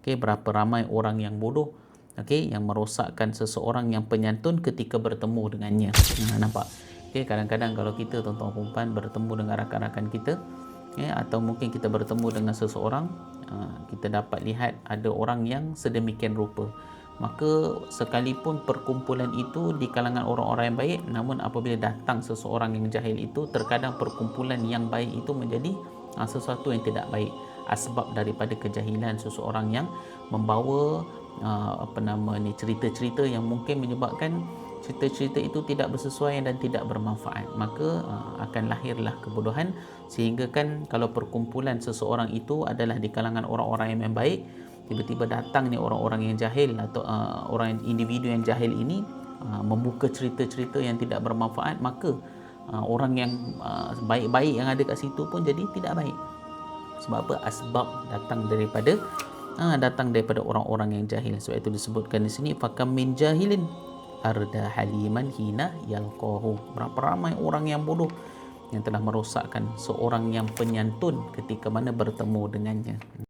Okey, berapa ramai orang yang bodoh, okey, yang merosakkan seseorang yang penyantun ketika bertemu dengannya. Nampak? Okey, kadang-kadang kalau kita tuan-tuan perempuan bertemu dengan rakan-rakan kita, atau mungkin kita bertemu dengan seseorang, kita dapat lihat ada orang yang sedemikian rupa. Maka sekalipun perkumpulan itu di kalangan orang-orang yang baik, namun apabila datang seseorang yang jahil itu, terkadang perkumpulan yang baik itu menjadi sesuatu yang tidak baik, sebab daripada kejahilan seseorang yang membawa cerita-cerita yang mungkin menyebabkan cerita-cerita itu tidak bersesuaian dan tidak bermanfaat. Maka akan lahirlah kebodohan, sehingga kan kalau perkumpulan seseorang itu adalah di kalangan orang-orang yang baik, tiba-tiba datang ni orang-orang yang jahil atau individu yang jahil ini membuka cerita-cerita yang tidak bermanfaat, maka orang yang baik-baik yang ada kat situ pun jadi tidak baik. Sebab apa? Asbab datang daripada orang-orang yang jahil. Sebab itu disebutkan di sini, fakam min jahilin arda haliman hina yalqahu. Berapa ramai orang yang bodoh yang telah merosakkan seorang yang penyantun ketika mana bertemu dengannya.